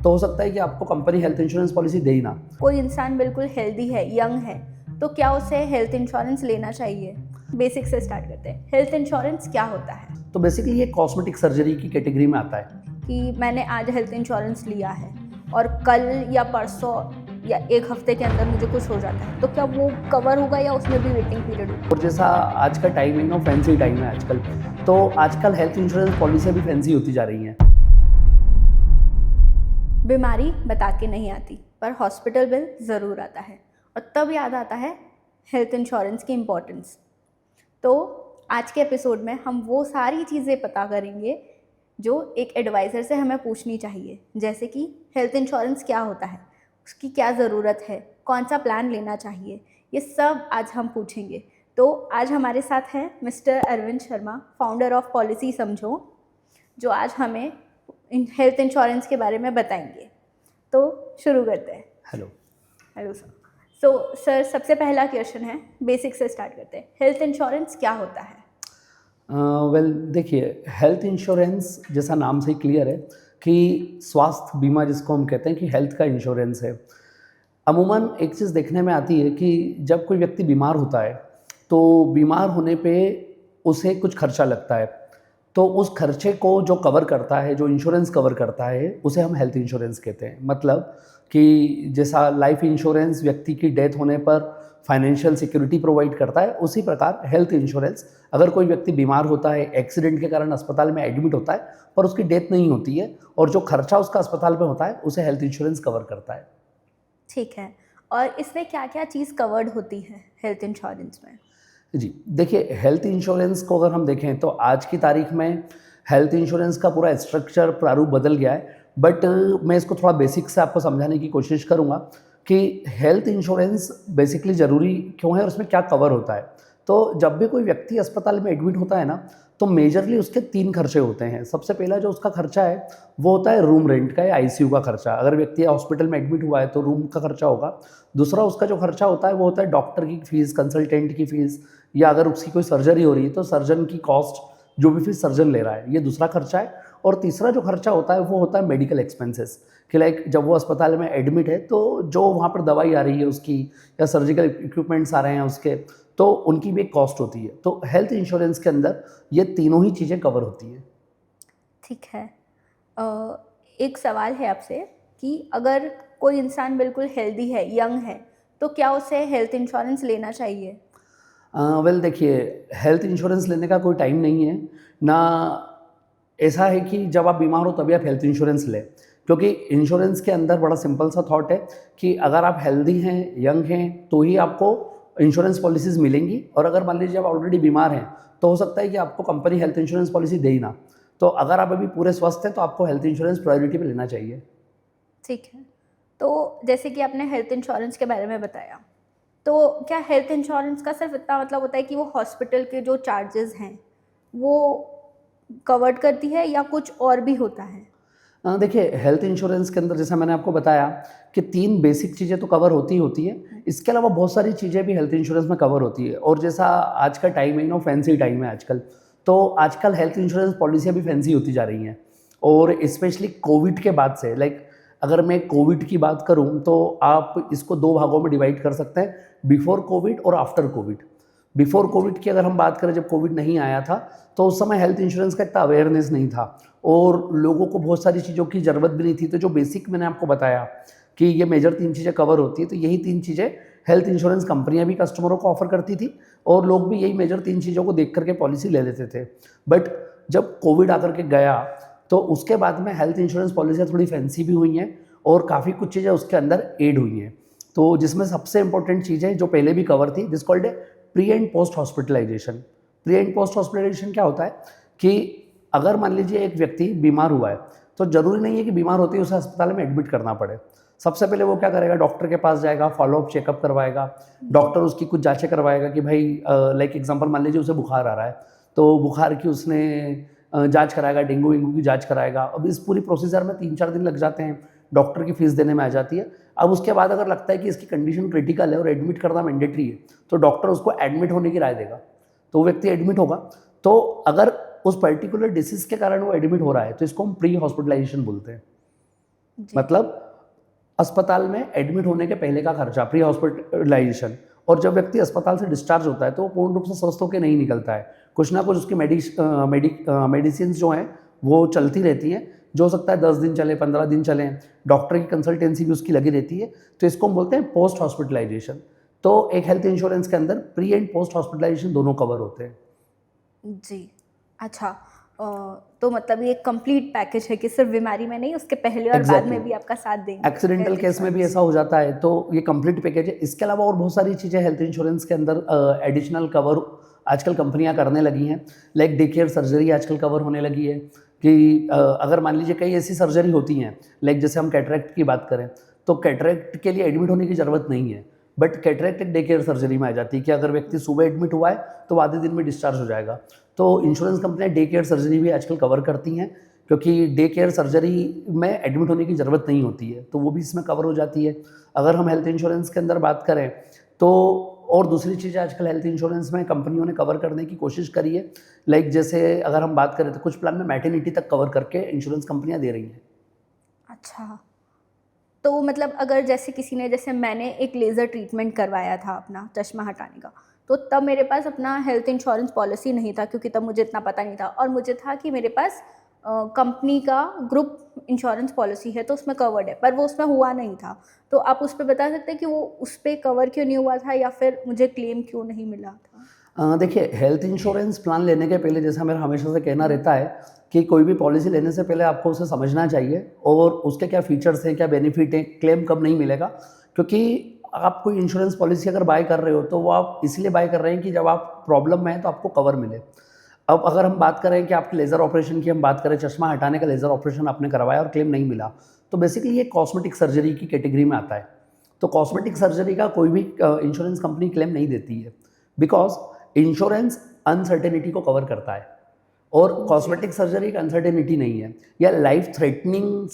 तो हो सकता है कि आपको कंपनी हेल्थ इंश्योरेंस पॉलिसी दे ही ना। कोई इंसान बिल्कुल हेल्दी है, यंग है, तो क्या उसे हेल्थ इंश्योरेंस लेना चाहिए? बेसिक से स्टार्ट करते हैं। हेल्थ इंश्योरेंस क्या होता है? तो बेसिकली ये कॉस्मेटिक सर्जरी की कैटेगरी में आता है। कि मैंने आज हेल्थ इंश्योरेंस लिया है और कल या परसों या एक हफ्ते के अंदर मुझे कुछ हो जाता है, तो क्या वो कवर होगा या उसमें भी वेटिंग पीरियड होगा? और जैसा आज का टाइम है ना, फैंसी टाइम है आजकल, तो आजकल हेल्थ इंश्योरेंस पॉलिसी भी फैंसी होती जा रही हैं। बीमारी बता के नहीं आती, पर हॉस्पिटल बिल ज़रूर आता है, और तब याद आता है हेल्थ इंश्योरेंस की इम्पोर्टेंस। तो आज के एपिसोड में हम वो सारी चीज़ें पता करेंगे जो एक एडवाइज़र से हमें पूछनी चाहिए, जैसे कि हेल्थ इंश्योरेंस क्या होता है, उसकी क्या ज़रूरत है, कौन सा प्लान लेना चाहिए, ये सब आज हम पूछेंगे। तो आज हमारे साथ हैं mister Arvind Sharma, founder of policy Samjho, जो आज हमें हेल्थ इंश्योरेंस के बारे में बताएंगे। तो शुरू करते हैं। हेलो। Hello sir. सर, सबसे पहला क्वेश्चन है, बेसिक से स्टार्ट करते हैं। हेल्थ इंश्योरेंस क्या होता है? वेल देखिए, हेल्थ इंश्योरेंस जैसा नाम से ही क्लियर है कि स्वास्थ्य बीमा जिसको हम कहते हैं कि हेल्थ का इंश्योरेंस है। अमूमन एक चीज़ देखने में आती है कि जब कोई व्यक्ति बीमार होता है तो बीमार होने पे उसे कुछ खर्चा लगता है, तो उस खर्चे को जो कवर करता है, जो इंश्योरेंस कवर करता है, उसे हम हेल्थ इंश्योरेंस कहते हैं। मतलब कि जैसा लाइफ इंश्योरेंस व्यक्ति की डेथ होने पर फाइनेंशियल सिक्योरिटी प्रोवाइड करता है, उसी प्रकार हेल्थ इंश्योरेंस, अगर कोई व्यक्ति बीमार होता है, एक्सीडेंट के कारण अस्पताल में एडमिट होता है पर उसकी डेथ नहीं होती है, और जो खर्चा उसका अस्पताल में होता है उसे हेल्थ इंश्योरेंस कवर करता है। ठीक है। और इसमें क्या क्या चीज़ कवर्ड होती है हेल्थ इंश्योरेंस में? जी, देखिए, हेल्थ इंश्योरेंस को अगर हम देखें तो आज की तारीख में हेल्थ इंश्योरेंस का पूरा स्ट्रक्चर प्रारूप बदल गया है। बट मैं इसको थोड़ा बेसिक से आपको समझाने की कोशिश करूँगा कि हेल्थ इंश्योरेंस बेसिकली ज़रूरी क्यों है और उसमें क्या कवर होता है। तो जब भी कोई व्यक्ति अस्पताल में एडमिट होता है ना, तो मेजरली उसके 3 खर्चे होते हैं। सबसे पहला जो उसका खर्चा है वो होता है रूम रेंट का या आईसीयू का खर्चा। अगर व्यक्ति हॉस्पिटल में एडमिट हुआ है तो रूम का खर्चा होगा। दूसरा उसका जो खर्चा होता है वो होता है डॉक्टर की फ़ीस, कंसल्टेंट की फ़ीस, या अगर उसकी कोई सर्जरी हो रही है तो सर्जन की कॉस्ट, जो भी फीस सर्जन ले रहा है, ये दूसरा खर्चा है। और तीसरा जो खर्चा होता है वो होता है मेडिकल एक्सपेंसेस, कि लाइक जब वो अस्पताल में एडमिट है तो जो वहाँ पर दवाई आ रही है उसकी, या सर्जिकल इक्विपमेंट्स आ रहे हैं उसके, तो उनकी भी एक कॉस्ट होती है। तो हेल्थ इंश्योरेंस के अंदर ये तीनों ही चीज़ें कवर होती हैं। ठीक है। एक सवाल है आपसे कि अगर कोई इंसान बिल्कुल हेल्दी है, यंग है, तो क्या उसे हेल्थ इंश्योरेंस लेना चाहिए? वेल देखिए, हेल्थ इंश्योरेंस लेने का कोई टाइम नहीं है ना। ऐसा है कि जब आप बीमार हो तभी आप हेल्थ इंश्योरेंस लें, क्योंकि इंश्योरेंस के अंदर बड़ा सिंपल सा थॉट है कि अगर आप हेल्दी हैं, यंग हैं, तो ही आपको इंश्योरेंस पॉलिसीज़ मिलेंगी। और अगर मान लीजिए आप ऑलरेडी बीमार हैं तो हो सकता है कि आपको कंपनी हेल्थ इंश्योरेंस पॉलिसी दे ही ना। तो अगर आप अभी पूरे स्वस्थ हैं तो आपको हेल्थ इंश्योरेंस प्रायोरिटी पे लेना चाहिए। ठीक है। तो जैसे कि आपने हेल्थ इंश्योरेंस के बारे में बताया, तो क्या हेल्थ इंश्योरेंस का सिर्फ इतना मतलब होता है कि वो हॉस्पिटल के जो चार्जेस हैं वो कवर्ड करती है, या कुछ और भी होता है? देखिए, हेल्थ इंश्योरेंस के अंदर जैसा मैंने आपको बताया कि 3 बेसिक चीज़ें तो कवर होती ही होती हैं। इसके अलावा बहुत सारी चीज़ें भी हेल्थ इंश्योरेंस में कवर होती है। और जैसा आज का टाइम है ना, फैंसी टाइम है आजकल, तो आजकल हेल्थ इंश्योरेंस पॉलिसियाँ भी फैंसी होती जा रही हैं। और स्पेशली कोविड के बाद से, लाइक अगर मैं कोविड की बात करूँ तो आप इसको 2 भागों में डिवाइड कर सकते हैं, बिफोर कोविड और आफ्टर कोविड। बिफोर कोविड की अगर हम बात करें, जब कोविड नहीं आया था, तो उस समय हेल्थ इंश्योरेंस का इतना अवेयरनेस नहीं था और लोगों को बहुत सारी चीज़ों की ज़रूरत भी नहीं थी। तो जो बेसिक मैंने आपको बताया कि ये मेजर 3 चीज़ें कवर होती है, तो यही 3 चीज़ें हेल्थ इंश्योरेंस कंपनियां भी कस्टमरों को ऑफर करती थी और लोग भी यही मेजर 3 चीज़ों को देख करके पॉलिसी ले लेते थे। बट जब कोविड आकर के गया तो उसके बाद में हेल्थ इंश्योरेंस पॉलिसियाँ थोड़ी फैंसी भी हुई हैं और काफ़ी कुछ चीज़ें उसके अंदर ऐड हुई हैं। तो जिसमें सबसे इंपॉर्टेंट चीज़ है जो पहले भी कवर थी, this called pre and post hospitalization. Pre and post hospitalization क्या होता है कि अगर मान लीजिए एक व्यक्ति बीमार हुआ है तो ज़रूरी नहीं है कि बीमार होते ही उसे अस्पताल में एडमिट करना पड़े। सबसे पहले वो क्या करेगा, डॉक्टर के पास जाएगा, फॉलोअप चेकअप करवाएगा, डॉक्टर उसकी कुछ जांचें करवाएगा कि भाई लाइक एग्जांपल मान लीजिए उसे बुखार आ रहा है तो बुखार की उसने जांच कराएगा, डेंगू वेंगू की जांच कराएगा। अब इस पूरी प्रोसीजर में 3-4 दिन लग जाते हैं, डॉक्टर की फीस देने में आ जाती है। अब उसके बाद अगर लगता है कि इसकी कंडीशन क्रिटिकल है और एडमिट करना मैंडेटरी है तो डॉक्टर उसको एडमिट होने की राय देगा, तो वो व्यक्ति एडमिट होगा। तो अगर उस पर्टिकुलर डिसीज के कारण वो एडमिट हो रहा है तो इसको हम प्री हॉस्पिटलाइजेशन बोलते हैं। जी। मतलब अस्पताल में एडमिट होने के पहले का खर्चा, प्री हॉस्पिटलाइजेशन, और जब व्यक्ति अस्पताल से डिस्चार्ज होता है तो वो पूर्ण रूप से स्वस्थ होकर नहीं निकलता है। कुछ ना कुछ उसकी मेडिसिन जो हैं वो चलती रहती हैं, जो हो सकता है 10 दिन चले, 15 दिन चलें, डॉक्टर की कंसल्टेंसी भी उसकी लगी रहती है। तो इसको हम बोलते हैं पोस्ट हॉस्पिटलाइजेशन। तो एक हेल्थ इंश्योरेंस के अंदर प्री एंड पोस्ट हॉस्पिटलाइजेशन दोनों कवर होते हैं। जी। अच्छा, तो मतलब ये एक कंप्लीट पैकेज है कि सिर्फ बीमारी में नहीं, उसके पहले और बाद में भी आपका साथ देंगे एक्सीडेंटल हेल्थ केस में भी इंश्योरेंस। ऐसा हो जाता है, तो ये कंप्लीट पैकेज है। इसके अलावा और बहुत सारी चीज़ें हेल्थ इंश्योरेंस के अंदर एडिशनल कवर आजकल कंपनियां करने लगी हैं। लाइक डे केयर सर्जरी आजकल कवर होने लगी है कि अगर मान लीजिए कई ऐसी सर्जरी होती हैं, लाइक जैसे हम कैटरेक्ट की बात करें, तो कैटरेक्ट के लिए एडमिट होने की ज़रूरत नहीं है, बट कैटरेक्ट एक डे केयर सर्जरी में आ जाती है कि अगर व्यक्ति सुबह एडमिट हुआ है तो आधे दिन में डिस्चार्ज हो जाएगा। तो इंश्योरेंस कंपनियां डे केयर सर्जरी भी आजकल कवर करती हैं, क्योंकि डे केयर सर्जरी में एडमिट होने की ज़रूरत नहीं होती है, तो वो भी इसमें कवर हो जाती है। अगर हम हेल्थ इंश्योरेंस के अंदर बात करें तो और दूसरी चीज़ें आजकल हेल्थ इंश्योरेंस में कंपनियों ने कवर करने की कोशिश करी है। लाइक जैसे अगर हम बात करें तो कुछ प्लान में मैटरनिटी तक कवर करके इंश्योरेंस कंपनियां दे रही हैं। अच्छा, तो मतलब अगर जैसे किसी ने, जैसे मैंने एक लेज़र ट्रीटमेंट करवाया था अपना चश्मा हटाने का, तो तब मेरे पास अपना हेल्थ इंश्योरेंस पॉलिसी नहीं था, क्योंकि तब मुझे इतना पता नहीं था, और मुझे था कि मेरे पास कंपनी का ग्रुप इंश्योरेंस पॉलिसी है तो उसमें कवर्ड है, पर वो उसमें हुआ नहीं था। तो आप उस पर बता सकते हैं कि वो उस पर कवर क्यों नहीं हुआ था, या फिर मुझे क्लेम क्यों नहीं मिला था? देखिए, हेल्थ इंश्योरेंस प्लान लेने के पहले जैसा मेरा हमेशा से कहना रहता है कि कोई भी पॉलिसी लेने से पहले आपको उसे समझना चाहिए और उसके क्या फीचर्स हैं, क्या बेनिफिट हैं, क्लेम कब नहीं मिलेगा। क्योंकि आप कोई इंश्योरेंस पॉलिसी अगर बाय कर रहे हो तो वो आप इसलिए बाय कर रहे हैं कि जब आप प्रॉब्लम में हैं तो आपको कवर मिले। अब अगर हम बात करें कि आपके लेज़र ऑपरेशन की हम बात करें, चश्मा हटाने का लेज़र ऑपरेशन आपने करवाया और क्लेम नहीं मिला, तो बेसिकली ये कॉस्मेटिक सर्जरी की कैटेगरी में आता है। तो कॉस्मेटिक सर्जरी का कोई भी इंश्योरेंस कंपनी क्लेम नहीं देती है, बिकॉज इंश्योरेंस अनसर्टेनिटी को कवर करता है और कॉस्मेटिक सर्जरी एक अनसर्टेनिटी नहीं है या लाइफ थ्रेटनिंग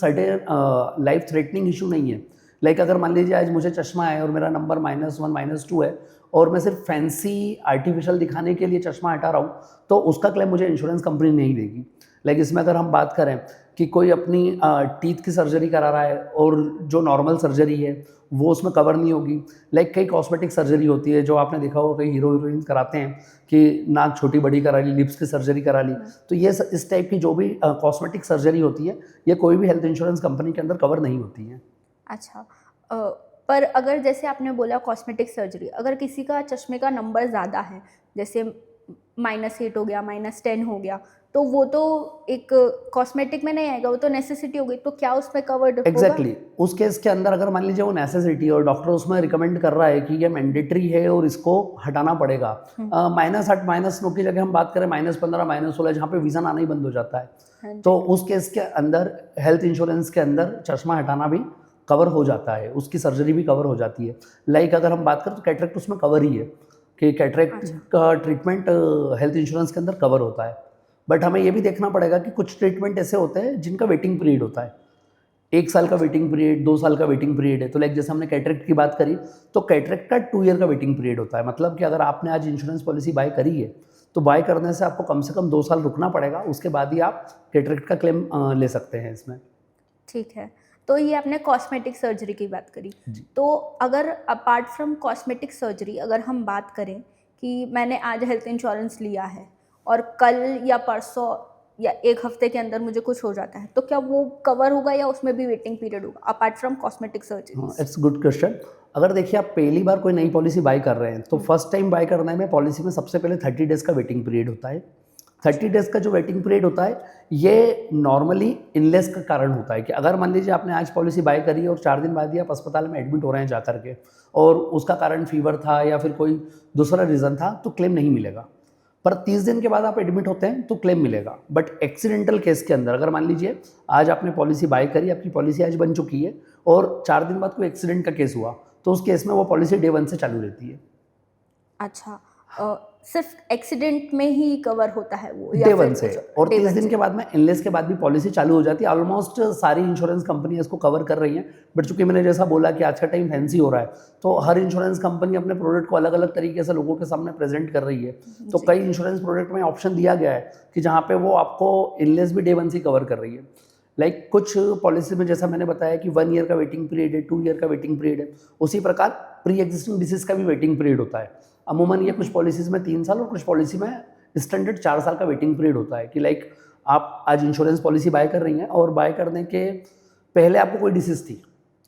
इशू नहीं है। लाइक अगर मान लीजिए आज मुझे चश्मा है और मेरा नंबर -1 -2 है और मैं सिर्फ फैंसी आर्टिफिशियल दिखाने के लिए चश्मा हटा रहा हूँ, तो उसका क्लेम मुझे इंश्योरेंस कंपनी नहीं देगी। लाइक इसमें अगर हम बात करें कि कोई अपनी टीथ की सर्जरी करा रहा है और जो नॉर्मल सर्जरी है वो उसमें कवर नहीं होगी। लाइक कई कॉस्मेटिक सर्जरी होती है जो आपने देखा होगा, कई हीरो हीरोइन कराते हैं कि नाक छोटी बड़ी करा ली, लिप्स की सर्जरी करा ली। तो ये इस टाइप की जो भी कॉस्मेटिक सर्जरी होती है, ये कोई भी हेल्थ इंश्योरेंस कंपनी के अंदर कवर नहीं होती है। अच्छा, पर अगर जैसे आपने बोला कॉस्मेटिक सर्जरी, अगर किसी का चश्मे का नंबर ज़्यादा है, जैसे -8 हो गया, -10 हो गया, तो वो तो एक कॉस्मेटिक में नहीं आएगा, वो तो नेसेसिटी हो गई, तो क्या उसमें कवर्ड होगा? एग्जैक्टली उस केस के अंदर अगर मान लीजिए वो नेसेसिटी और डॉक्टर उसमें रिकमेंड कर रहा है कि ये मैंडेटरी है और इसको हटाना पड़ेगा, -8 -9 की जगह हम बात करें -15 -16 जहाँ पे विजन आना ही बंद हो जाता है, तो उस केस के अंदर हेल्थ इंश्योरेंस के अंदर चश्मा हटाना भी कवर हो जाता है, उसकी सर्जरी भी कवर हो जाती है। लाइक अगर हम बात करें तो कैटरेक्ट उसमें कवर ही है कि कैटरेक्ट का ट्रीटमेंट हेल्थ इंश्योरेंस के अंदर कवर होता है। बट हमें ये भी देखना पड़ेगा कि कुछ ट्रीटमेंट ऐसे होते हैं जिनका वेटिंग पीरियड होता है, 1 साल का वेटिंग पीरियड, 2 साल का वेटिंग पीरियड है। तो लाइक जैसे हमने कैटरेक्ट की बात करी, तो कैटरेक्ट का 2 ईयर का वेटिंग पीरियड होता है। मतलब कि अगर आपने आज इंश्योरेंस पॉलिसी बाय करी है तो बाय करने से आपको कम से कम 2 साल रुकना पड़ेगा, उसके बाद ही आप कैटरेक्ट का क्लेम ले सकते हैं इसमें। ठीक है, तो ये आपने कॉस्मेटिक सर्जरी की बात करी। तो अगर अपार्ट फ्रॉम कॉस्मेटिक सर्जरी अगर हम बात करें कि मैंने आज हेल्थ इंश्योरेंस लिया है और कल या परसों या 1 हफ्ते के अंदर मुझे कुछ हो जाता है, तो क्या वो कवर होगा या उसमें भी वेटिंग पीरियड होगा apart from cosmetic surgery? It's good question. अगर देखिए आप पहली बार कोई नई पॉलिसी बाय कर रहे हैं तो फर्स्ट टाइम बाय करने में पॉलिसी में सबसे पहले 30 डेज़ का वेटिंग पीरियड होता है। 30 डेज़ का जो वेटिंग पीरियड होता है ये नॉर्मली इलनेस का कारण होता है कि अगर मान लीजिए आपने आज पॉलिसी बाय करी और 4 दिन बाद ही आप अस्पताल में एडमिट हो रहे हैं जा करके और उसका कारण फीवर था या फिर कोई दूसरा रीज़न था, तो क्लेम नहीं मिलेगा। पर 30 दिन के बाद आप एडमिट होते हैं तो क्लेम मिलेगा। बट एक्सीडेंटल केस के अंदर अगर मान लीजिए आज आपने पॉलिसी बाय करी, आपकी पॉलिसी आज बन चुकी है और 4 दिन बाद कोई एक्सीडेंट का केस हुआ, तो उस केस में वो पॉलिसी डे 1 से चालू रहती है। अच्छा, सिर्फ एक्सीडेंट में ही कवर होता है वो डे 1 से, और 30 दिन के बाद में इलनेस के बाद भी पॉलिसी चालू हो जाती है। ऑलमोस्ट सारी इंश्योरेंस कंपनी इसको कवर कर रही हैं, बट चूंकि मैंने जैसा बोला कि आज का टाइम फैंसी हो रहा है, तो हर इंश्योरेंस कंपनी अपने प्रोडक्ट को अलग अलग तरीके से लोगों के सामने प्रेजेंट कर रही है। तो कई इंश्योरेंस प्रोडक्ट में ऑप्शन दिया गया है कि जहाँ पे वो आपको इलनेस भी डे 1 से कवर कर रही है। लाइक कुछ पॉलिसी में जैसा मैंने बताया कि 1 ईयर का वेटिंग पीरियड है, 2 ईयर का वेटिंग पीरियड है, उसी प्रकार प्री एग्जिस्टिंग डिसीज का भी वेटिंग पीरियड होता है। अमूमन ये कुछ पॉलिसीज़ में 3 साल और कुछ पॉलिसी में स्टैंडर्ड 4 साल का वेटिंग पीरियड होता है कि लाइक आप आज इंश्योरेंस पॉलिसी बाय कर रही हैं और बाय करने के पहले आपको कोई डिसीज़ थी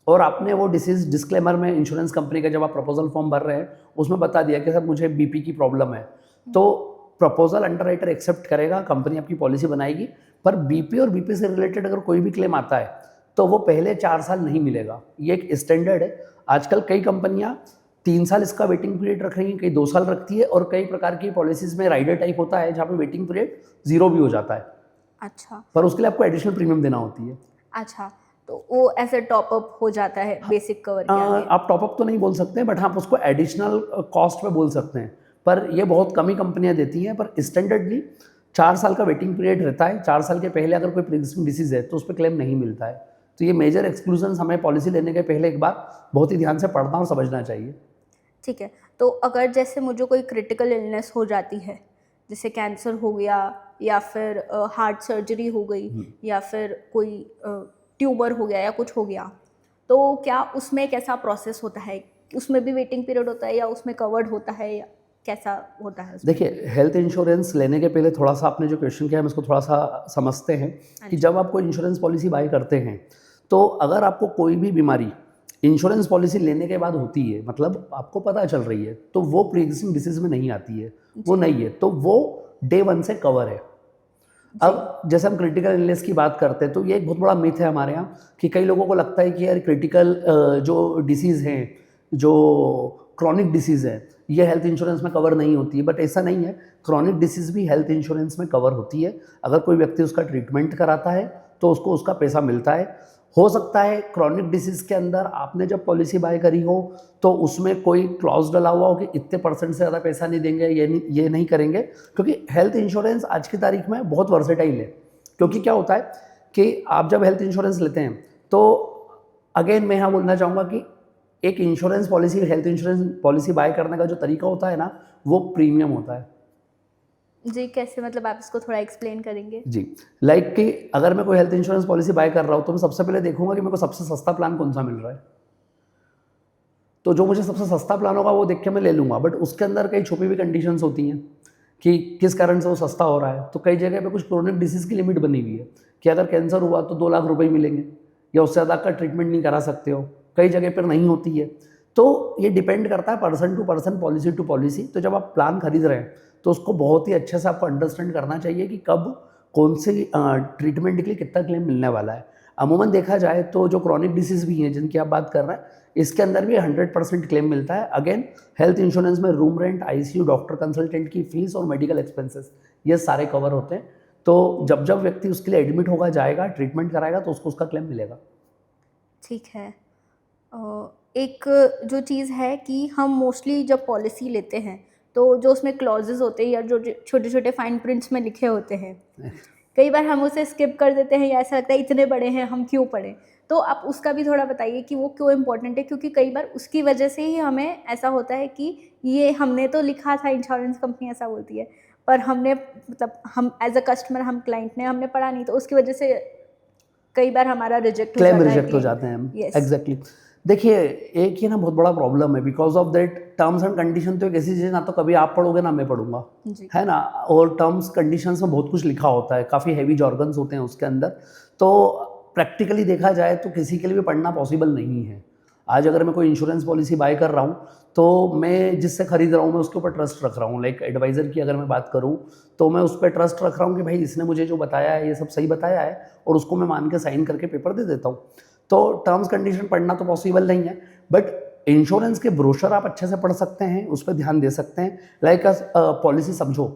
और आपने वो डिसीज़ डिस्क्लेमर में इंश्योरेंस कंपनी का जब आप प्रपोजल फॉर्म भर रहे हैं उसमें बता दिया कि सर मुझे बीपी की प्रॉब्लम है, तो प्रपोजल अंडरराइटर एक्सेप्ट करेगा, कंपनी आपकी पॉलिसी बनाएगी, पर बीपी और बीपी से रिलेटेड अगर कोई भी क्लेम आता है तो वो पहले 4 साल नहीं मिलेगा। ये एक स्टैंडर्ड है। आजकल कई कंपनियां 3 साल इसका वेटिंग पीरियड रख रही हैं, कई 2 साल रखती है और कई प्रकार की पॉलिसीज़ में राइडर टाइप होता है जहाँ पे वेटिंग पीरियड 0 भी हो जाता है। अच्छा, पर उसके लिए आपको एडिशनल प्रीमियम देना होती है। अच्छा, तो वो ऐसे टॉपअप हो जाता है बेसिक कवर के आगे। आप टॉपअप तो नहीं बोल सकते बट आप उसको एडिशनल कॉस्ट पे बोल सकते हैं, पर ये बहुत कम ही कंपनियां देती हैं। पर स्टैंडर्डली 4 साल का वेटिंग पीरियड रहता है। 4 साल के पहले अगर कोई प्रीएग्जिस्टिंग डिसीज़ है तो उस पर क्लेम नहीं मिलता है। तो ये मेजर एक्सक्लूजन हमें पॉलिसी लेने के पहले एक बार बहुत ही ध्यान से पढ़ना और समझना चाहिए। ठीक है, तो अगर जैसे मुझे कोई क्रिटिकल इलनेस हो जाती है, जैसे कैंसर हो गया या फिर हार्ट सर्जरी हो गई या फिर कोई ट्यूमर हो गया या कुछ हो गया, तो क्या उसमें एक ऐसा प्रोसेस होता है, उसमें भी वेटिंग पीरियड होता है या उसमें कवर्ड होता है या कैसा होता है उसमें? देखिए, हेल्थ इंश्योरेंस लेने के पहले थोड़ा सा आपने जो क्वेश्चन किया है हम इसको थोड़ा सा समझते हैं कि जब आप कोई इंश्योरेंस पॉलिसी बाय करते हैं तो अगर आपको कोई भी बीमारी इंश्योरेंस पॉलिसी लेने के बाद होती है, मतलब आपको पता चल रही है, तो वो प्री एग्जिस्टिंग डिसीज में नहीं आती है, वो नहीं है, तो वो डे 1 से कवर है। अब जैसे हम क्रिटिकल इलनेस की बात करते हैं तो ये एक बहुत बड़ा मिथ है हमारे यहाँ कि कई लोगों को लगता है कि यार क्रिटिकल जो डिसीज़ हैं, जो क्रॉनिक डिसीज़ है, ये हेल्थ इंश्योरेंस में कवर नहीं होती है, बट ऐसा नहीं है। क्रॉनिक डिसीज़ भी हेल्थ इंश्योरेंस में कवर होती है। अगर कोई व्यक्ति उसका ट्रीटमेंट कराता है तो उसको उसका पैसा मिलता है। हो सकता है क्रॉनिक डिसीज़ के अंदर आपने जब पॉलिसी बाय करी हो तो उसमें कोई क्लॉज डला हुआ हो कि इतने % से ज़्यादा पैसा नहीं देंगे, ये नहीं करेंगे, क्योंकि हेल्थ इंश्योरेंस आज की तारीख में बहुत वर्सेटाइल है। क्योंकि क्या होता है कि आप जब हेल्थ इंश्योरेंस लेते हैं तो अगेन मैं यहाँ बोलना चाहूँगा कि एक insurance policy, health insurance policy bye करने का जो तरीका होता है ना, वो प्रीमियम होता है। जी, कैसे, मतलब आप इसको थोड़ा एक्सप्लेन करेंगे? जी, लाइक कि अगर मैं कोई हेल्थ इंश्योरेंस पॉलिसी बाय कर रहा हूँ तो मैं सबसे पहले देखूंगा कि मेरे को सबसे सस्ता प्लान कौन सा मिल रहा है। तो जो मुझे सबसे सस्ता प्लान होगा वो देख के मैं ले लूँगा, बट उसके अंदर कई छुपी हुई कंडीशंस होती हैं कि किस कारण से वो सस्ता हो रहा है। तो कई जगह पे कुछ क्रोनिक डिसीज़ की लिमिट बनी हुई है कि अगर कैंसर हुआ तो 2 लाख रुपए मिलेंगे या उससे ज़्यादा का ट्रीटमेंट नहीं करा सकते हो। कई जगह पर नहीं होती है। तो ये डिपेंड करता है person to person, policy to policy. तो जब आप प्लान खरीद रहे हैं तो उसको बहुत ही अच्छे से आपको अंडरस्टैंड करना चाहिए कि कब कौन सी ट्रीटमेंट के लिए कितना क्लेम मिलने वाला है। अमूमन देखा जाए तो जो क्रॉनिक डिसीज़ भी हैं जिनकी आप बात कर रहे हैं, इसके अंदर भी 100% क्लेम मिलता है। अगेन हेल्थ इंश्योरेंस में room rent, ICU, doctor consultant की फीस और मेडिकल एक्सपेंसेस ये सारे कवर होते हैं। तो जब जब व्यक्ति उसके लिए एडमिट होगा, जाएगा, ट्रीटमेंट कराएगा तो उसको उसका क्लेम मिलेगा। ठीक है। एक जो चीज़ है कि हम मोस्टली जब पॉलिसी लेते हैं तो जो उसमें क्लॉजेज होते हैं या जो छोटे छोटे फाइन प्रिंट्स में लिखे होते हैं, कई बार हम उसे स्किप कर देते हैं या ऐसा लगता है इतने बड़े हैं हम क्यों पढ़ें। तो आप उसका भी थोड़ा बताइए कि वो क्यों इम्पोर्टेंट है, क्योंकि कई बार उसकी वजह से ही हमें ऐसा होता है कि ये हमने तो लिखा था, इंश्योरेंस कंपनी ऐसा बोलती है, पर हमने, मतलब हम एज अ कस्टमर, हम क्लाइंट ने हमने पढ़ा नहीं, तो उसकी वजह से कई बार हमारा क्लेम रिजेक्ट हो जाते हैं हम। एग्जैक्टली। देखिए, एक ही ना बहुत बड़ा प्रॉब्लम है, because of that terms and condition तो एक ऐसी चीज़ ना तो कभी आप पढ़ोगे ना मैं पढ़ूंगा, है ना। और टर्म्स कंडीशंस में बहुत कुछ लिखा होता है, काफ़ी हैवी जॉर्गन्स होते हैं उसके अंदर। तो प्रैक्टिकली देखा जाए तो किसी के लिए भी पढ़ना पॉसिबल नहीं है। आज अगर मैं कोई इंश्योरेंस पॉलिसी बाय कर रहा हूँ तो मैं जिससे खरीद रहा हूँ मैं उसके ऊपर ट्रस्ट रख रहा हूँ। लाइक एडवाइज़र की अगर मैं बात करूँ तो मैं उस पर ट्रस्ट रख रहा हूँ कि भाई इसने मुझे जो बताया है ये सब सही बताया है, और उसको मैं मान के साइन करके पेपर दे देता हूँ। तो टर्म्स कंडीशन पढ़ना तो पॉसिबल नहीं है, बट इंश्योरेंस के ब्रोशर आप अच्छे से पढ़ सकते हैं, उस पर ध्यान दे सकते हैं। लाइक पॉलिसी समझो,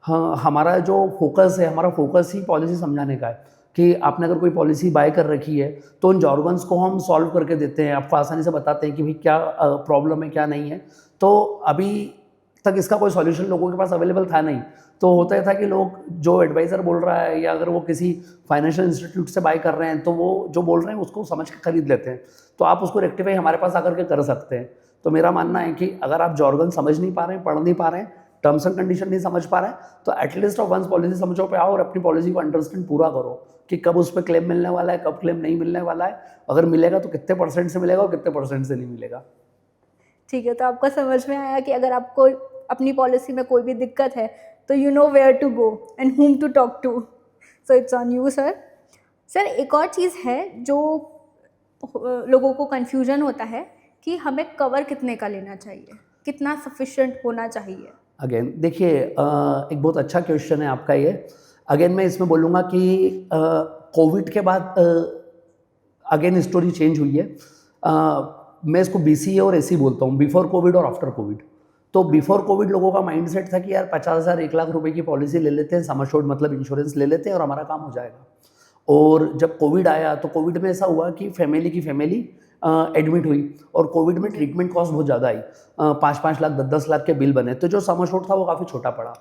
हाँ, हमारा जो फोकस है, हमारा फोकस ही पॉलिसी समझाने का है कि आपने अगर कोई पॉलिसी बाय कर रखी है तो उन जॉर्गन्स को हम सॉल्व करके देते हैं, आपको आसानी से बताते हैं कि भाई क्या प्रॉब्लम है क्या नहीं है। तो अभी तक इसका कोई सॉल्यूशन लोगों के पास अवेलेबल था नहीं, तो होता ही था कि लोग जो एडवाइज़र बोल रहा है या अगर वो किसी फाइनेंशियल इंस्टीट्यूट से बाय कर रहे हैं तो वो जो बोल रहे हैं उसको समझ के खरीद लेते हैं। तो आप उसको रेक्टिफाई हमारे पास आकर के कर सकते हैं। तो मेरा मानना है कि अगर आप जॉर्गन समझ नहीं पा रहे हैं, पढ़ नहीं पा रहे हैं, टर्म्स एंड कंडीशन नहीं समझ पा रहे हैं, तो एटलीस्ट ऑफ वंस पॉलिसी समझो पे आओ और अपनी पॉलिसी को अंडरस्टैंड पूरा करो कि कब उस पर क्लेम मिलने वाला है, कब क्लेम नहीं मिलने वाला है, अगर मिलेगा तो कितने % से मिलेगा और कितने % से नहीं मिलेगा। ठीक है, तो आपको समझ में आया कि अगर आपको अपनी पॉलिसी में कोई भी दिक्कत है तो you know where to go and whom to talk to, so it's on you sir. Sir एक और चीज़ है जो लोगों को कन्फ्यूजन होता है कि हमें कवर कितने का लेना चाहिए, कितना सफिशिएंट होना चाहिए। अगेन देखिए, एक बहुत अच्छा क्वेश्चन है आपका ये। अगेन मैं इसमें बोलूँगा कि कोविड के बाद अगेन स्टोरी चेंज हुई है। मैं इसको BCA और AC बोलता हूँ, बिफोर कोविड और आफ्टर कोविड। तो बिफोर कोविड लोगों का माइंडसेट था कि यार 50,000 1 लाख रुपए की पॉलिसी ले लेते हैं, सम एश्योर्ड मतलब इंश्योरेंस ले लेते हैं और हमारा काम हो जाएगा। और जब कोविड आया तो कोविड में ऐसा हुआ कि फैमिली की फैमिली एडमिट हुई और कोविड में ट्रीटमेंट कॉस्ट बहुत ज़्यादा आई, 5-5 लाख 10-10 लाख के बिल बने, तो जो सम एश्योर्ड था वो काफ़ी छोटा पड़ा।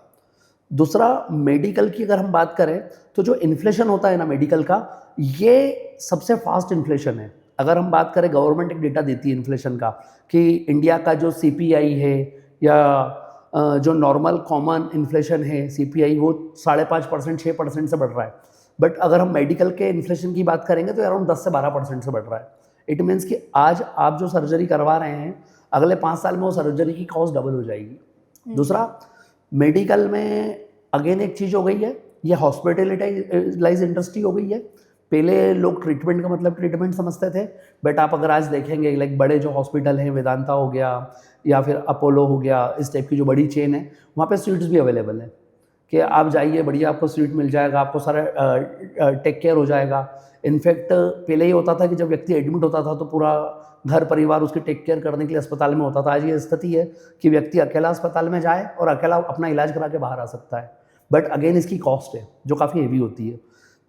दूसरा, मेडिकल की अगर हम बात करें तो जो इन्फ्लेशन होता है ना मेडिकल का, ये सबसे फास्ट इन्फ्लेशन है। अगर हम बात करें, गवर्नमेंट एक डेटा देती है इन्फ्लेशन का कि इंडिया का जो CPI है या जो नॉर्मल कॉमन इन्फ्लेशन है CPI, वो 5.5% 6% से बढ़ रहा है। बट अगर हम मेडिकल के इन्फ्लेशन की बात करेंगे तो अराउंड 10 से 12% से बढ़ रहा है। इट मीन्स कि आज आप जो सर्जरी करवा रहे हैं, अगले 5 साल में वो सर्जरी की कॉस्ट डबल हो जाएगी। दूसरा, मेडिकल में अगेन एक चीज़ हो गई है, ये हॉस्पिटलाइज इंडस्ट्री हो गई है। पहले लोग ट्रीटमेंट का मतलब ट्रीटमेंट समझते थे, बट आप अगर आज देखेंगे लाइक बड़े जो हॉस्पिटल हैं, वेदांता हो गया या फिर अपोलो हो गया, इस टाइप की जो बड़ी चेन है, वहाँ पे सीट्स भी अवेलेबल है कि आप जाइए, बढ़िया आपको सीट मिल जाएगा, आपको सारा टेक केयर हो जाएगा। इनफैक्ट पहले ये होता था कि जब व्यक्ति एडमिट होता था तो पूरा घर परिवार उसकी टेक केयर करने के लिए अस्पताल में होता था। आज ये स्थिति है कि व्यक्ति अकेला अस्पताल में जाए और अकेला अपना इलाज करा के बाहर आ सकता है। बट अगेन इसकी कॉस्ट है जो काफ़ी हेवी होती है।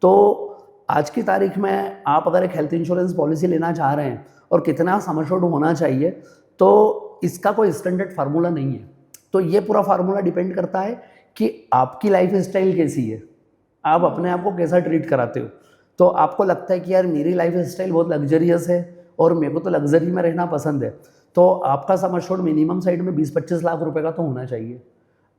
तो आज की तारीख में आप अगर एक हेल्थ इंश्योरेंस पॉलिसी लेना चाह रहे हैं और कितना सम एश्योर्ड होना चाहिए, तो इसका कोई स्टैंडर्ड फार्मूला नहीं है। तो ये पूरा फार्मूला डिपेंड करता है कि आपकी लाइफ स्टाइल कैसी है, आप अपने आप को कैसा ट्रीट कराते हो। तो आपको लगता है कि यार मेरी लाइफ स्टाइल बहुत लग्जरियस है और मेरे को तो लग्जरी में रहना पसंद है, तो आपका सम एश्योर्ड मिनिमम साइड में 20-25 लाख रुपए का तो होना चाहिए।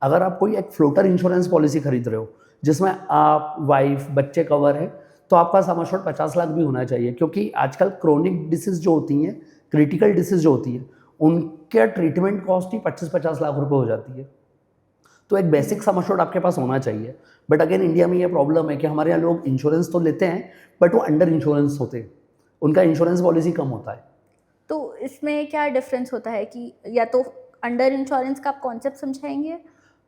अगर आप कोई एक फ्लोटर इंश्योरेंस पॉलिसी खरीद रहे हो जिसमें आप, वाइफ, बच्चे कवर है, तो आपका सम एश्योर्ड 50 लाख भी होना चाहिए, क्योंकि आजकल क्रोनिक डिसीज जो होती हैं, क्रिटिकल डिसीज जो होती है, उनके ट्रीटमेंट कॉस्ट ही 25-50 लाख रुपए हो जाती है। तो एक बेसिक सम एश्योर्ड आपके पास होना चाहिए। बट अगेन इंडिया में ये प्रॉब्लम है कि हमारे यहाँ लोग इंश्योरेंस तो लेते हैं बट वो अंडर इंश्योरेंस होते हैं, उनका इंश्योरेंस पॉलिसी कम होता है। तो इसमें क्या डिफरेंस होता है कि या तो अंडर इंश्योरेंस का आप कॉन्सेप्ट समझाएंगे?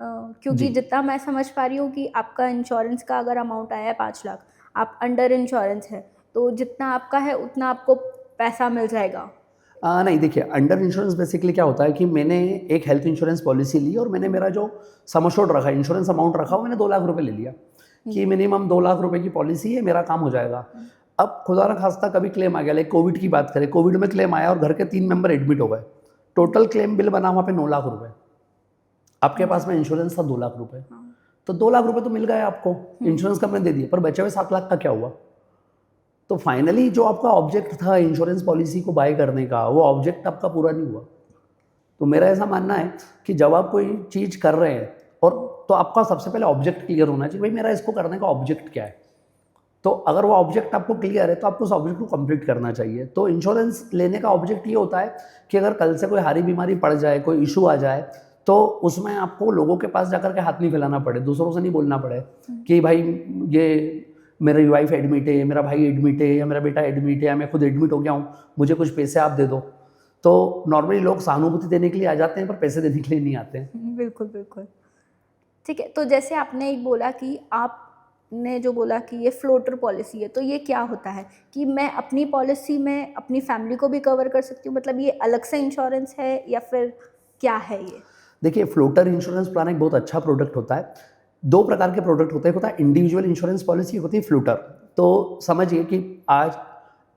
क्योंकि जितना मैं समझ पा रही हूँ कि आपका इंश्योरेंस का अगर अमाउंट आया है 5 लाख, आप अंडर इंश्योरेंस है, तो जितना आपका है उतना आपको पैसा मिल जाएगा। नहीं, देखिए, अंडर इंश्योरेंस बेसिकली क्या होता है कि मैंने एक हेल्थ इंश्योरेंस पॉलिसी ली और मैंने मेरा जो सम एश्योर्ड रखा, इंश्योरेंस अमाउंट रखा, वो मैंने 2 लाख रुपए ले लिया कि मिनिमम 2 लाख रुपए की पॉलिसी है, मेरा काम हो जाएगा। अब खुदा न खास्ता कभी क्लेम आ गया, लाइक कोविड की बात करें, कोविड में क्लेम आया और घर के 3 मेंबर एडमिट हो गए, टोटल क्लेम बिल बना वहाँ पे 9 लाख रुपए, आपके पास में इंश्योरेंस था 2 लाख रुपए, तो 2 लाख रुपए तो मिल गए आपको, इंश्योरेंस कंपनी दे दिए, पर बचे हुए 7 लाख का क्या हुआ? तो फाइनली जो आपका ऑब्जेक्ट था इंश्योरेंस पॉलिसी को बाय करने का, वो ऑब्जेक्ट आपका पूरा नहीं हुआ। तो मेरा ऐसा मानना है कि जब आप कोई चीज़ कर रहे हैं और तो आपका सबसे पहले ऑब्जेक्ट क्लियर होना चाहिए, भाई मेरा इसको करने का ऑब्जेक्ट क्या है। तो अगर वो ऑब्जेक्ट आपको क्लियर है तो आपको उस ऑब्जेक्ट को कंप्लीट करना चाहिए। तो इंश्योरेंस लेने का ऑब्जेक्ट ये होता है कि अगर कल से कोई हारी बीमारी पड़ जाए, कोई इशू आ जाए, तो उसमें आपको लोगों के पास जाकर के हाथ नहीं फैलाना पड़े, दूसरों से नहीं बोलना पड़े कि भाई ये मेरी वाइफ एडमिट है, मेरा भाई एडमिट है, या मेरा बेटा एडमिट है, या मैं खुद एडमिट हो गया हूँ, मुझे कुछ पैसे आप दे दो। तो नॉर्मली लोग सहानुभूति देने के लिए आ जाते हैं पर पैसे देने के लिए नहीं आते हैं। बिल्कुल बिल्कुल, ठीक है। तो जैसे आपने एक बोला कि आपने जो बोला कि ये फ्लोटर पॉलिसी है, तो ये क्या होता है कि मैं अपनी पॉलिसी में अपनी फैमिली को भी कवर कर सकती हूँ, मतलब ये अलग से इंश्योरेंस है या फिर क्या है ये? देखिए, फ्लोटर इंश्योरेंस प्लान एक बहुत अच्छा प्रोडक्ट होता है। 2 प्रकार के प्रोडक्ट होते हैं, एक होता है इंडिविजुअल इंश्योरेंस पॉलिसी, होती है फ्लोटर। तो समझिए कि आज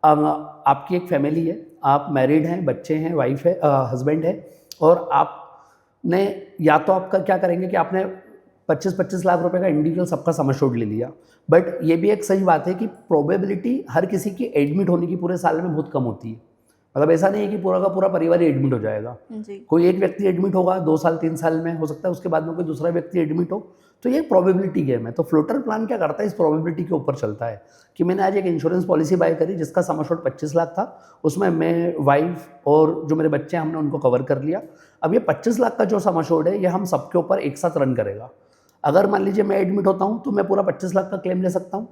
आपकी एक फैमिली है, आप मैरिड हैं, बच्चे हैं, वाइफ है, हस्बैंड है, और आपने या तो आपका क्या करेंगे कि आपने 25-25 लाख रुपए का इंडिविजुअल सबका सम एश्योर्ड ले लिया। बट ये भी एक सही बात है कि प्रोबेबिलिटी हर किसी की एडमिट होने की पूरे साल में बहुत कम होती है। मतलब ऐसा नहीं है कि पूरा का पूरा परिवार ही एडमिट हो जाएगा। जी। कोई एक व्यक्ति एडमिट होगा 2 साल 3 साल में, हो सकता है उसके बाद में कोई दूसरा व्यक्ति एडमिट हो, तो ये प्रोबेबिलिटी गेम है। तो फ्लोटर प्लान क्या करता है, इस प्रोबेबिलिटी के ऊपर चलता है कि मैंने आज एक इंश्योरेंस पॉलिसी बाय करी जिसका सम एश्योर्ड 25 लाख था, उसमें मैं, वाइफ और जो मेरे बच्चे हैं हमने उनको कवर कर लिया। अब ये 25 लाख का जो सम एश्योर्ड है ये हम सबके ऊपर एक साथ रन करेगा। अगर मान लीजिए मैं एडमिट होता हूँ तो मैं पूरा 25 लाख का क्लेम ले सकता हूँ।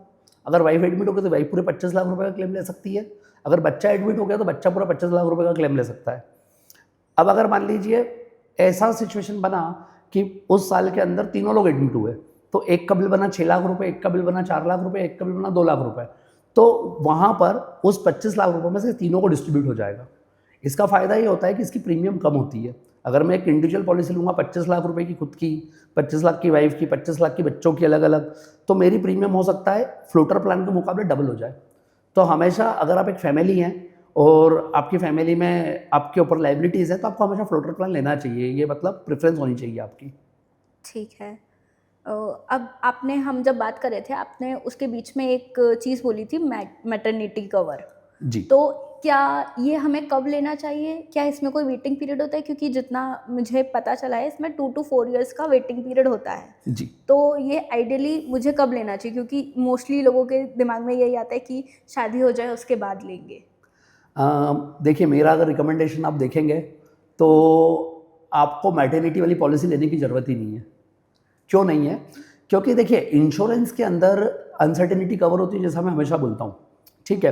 अगर वाइफ एडमिट हो गई तो वाइफ पूरे 25 लाख रुपए का क्लेम ले सकती है। अगर बच्चा एडमिट हो गया तो बच्चा पूरा 25 लाख रुपए का क्लेम ले सकता है। अब अगर मान लीजिए ऐसा सिचुएशन बना कि उस साल के अंदर तीनों लोग एडमिट हुए, तो एक का बिल बना 6 लाख रुपए, एक का बिल बना 4 लाख रुपए, एक का बिल बना 2 लाख रुपए, तो वहाँ पर उस 25 लाख रुपए में से तीनों को डिस्ट्रीब्यूट हो जाएगा। इसका फ़ायदा ये होता है कि इसकी प्रीमियम कम होती है। अगर मैं एक इंडिविजुअल पॉलिसी लूँगा 25 लाख रुपए की खुद की, 25 लाख की वाइफ की, 25 लाख की बच्चों की अलग अलग, तो मेरी प्रीमियम हो सकता है फ्लोटर प्लान के मुकाबले डबल हो जाए। तो हमेशा अगर आप एक फैमिली हैं और आपकी फैमिली में आपके ऊपर लाइबिलिटीज़ है तो आपको हमेशा फ्लोटर प्लान लेना चाहिए। ये मतलब प्रेफरेंस होनी चाहिए आपकी। ठीक है। अब आपने, हम जब बात कर रहे थे, आपने उसके बीच में एक चीज़ बोली थी, मैटरनिटी कवर। जी। तो क्या ये हमें कब लेना चाहिए? क्या इसमें कोई वेटिंग पीरियड होता है? क्योंकि जितना मुझे पता चला है इसमें 2 to 4 इयर्स का वेटिंग पीरियड होता है। जी। तो ये आइडियली मुझे कब लेना चाहिए? क्योंकि मोस्टली लोगों के दिमाग में यही आता है कि शादी हो जाए उसके बाद लेंगे। देखिए, मेरा अगर रिकमेंडेशन आप देखेंगे तो आपको मैटरनिटी वाली पॉलिसी लेने की ज़रूरत ही नहीं है। क्यों नहीं है? क्योंकि देखिए, इंश्योरेंस के अंदर अनसर्टेनिटी कवर होती है, जैसा मैं हमेशा बोलता हूँ, ठीक है?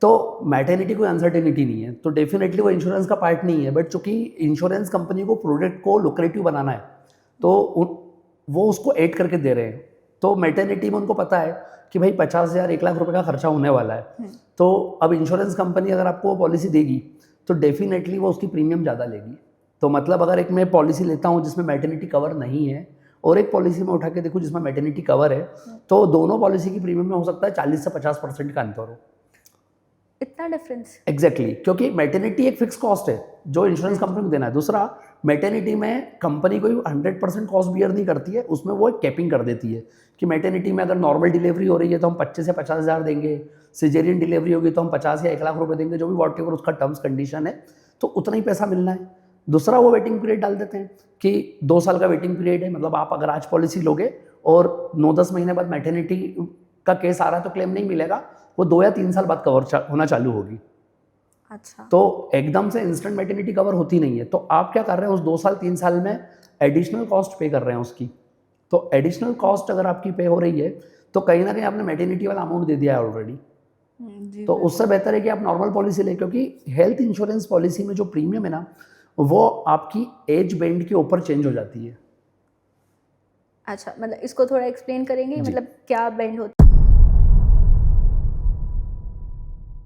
तो मैटरनिटी कोई अनसर्टेनिटी नहीं है, तो डेफिनेटली वो इंश्योरेंस का पार्ट नहीं है। बट चूंकि इंश्योरेंस कंपनी को प्रोडक्ट को लुक्रेटिव बनाना है, तो वो उसको ऐड करके दे रहे हैं। तो मैटरनिटी में उनको पता है कि भाई 50,000 1 लाख रुपए का खर्चा होने वाला है, तो अब इंश्योरेंस कंपनी अगर आपको वो पॉलिसी देगी तो डेफिनेटली वो उसकी प्रीमियम ज़्यादा लेगी। तो मतलब अगर एक मैं पॉलिसी लेता हूँ जिसमें मैटरनिटी कवर नहीं है और एक पॉलिसी में उठा के देखूँ जिसमें मैटरनिटी कवर है, तो दोनों पॉलिसी की प्रीमियम में हो सकता है 40 से 50% का अंतर हो। इतना डिफरेंस? एग्जैक्टली, क्योंकि मैटरनिटी एक फिक्स कॉस्ट है जो इंश्योरेंस कंपनी को देना है। दूसरा, मैटरनिटी में कंपनी कोई 100% कॉस्ट बियर नहीं करती है, उसमें वो एक कैपिंग कर देती है कि मैटरनिटी में अगर नॉर्मल डिलीवरी हो रही है तो हम 25 से 50,000 देंगे, सिजेरियन डिलीवरी होगी तो हम 50 या 1 लाख रुपए देंगे, जो भी वॉट एवर उसका टर्म्स कंडीशन है, तो उतना ही पैसा मिलना है। दूसरा, वो वेटिंग पीरियड डाल देते हैं कि 2 साल का वेटिंग पीरियड है, मतलब आप अगर आज पॉलिसी लोगे और 9-10 महीने बाद मैटरनिटी का केस आ रहा है तो क्लेम नहीं मिलेगा, वो 2 या 3 साल बाद कवर होना चालू होगी। अच्छा। तो एकदम से इंस्टेंट मैटरनिटी कवर होती नहीं है। तो आप क्या कर रहे हैं, उस 2 साल 3 साल में एडिशनल कॉस्ट पे कर रहे हैं उसकी। तो एडिशनल कॉस्ट अगर आपकी पे हो रही है तो कहीं ना कहीं आपने मैटरनिटी वाला अमाउंट दे दिया है ऑलरेडी। जी, तो उससे बेहतर है कि आप नॉर्मल पॉलिसी लें, क्योंकि हेल्थ इंश्योरेंस पॉलिसी में जो प्रीमियम है ना, वो आपकी एज बैंड के ऊपर चेंज हो जाती है। अच्छा, मतलब इसको थोड़ा एक्सप्लेन करेंगे, जी। मतलब क्या बैंड होता है?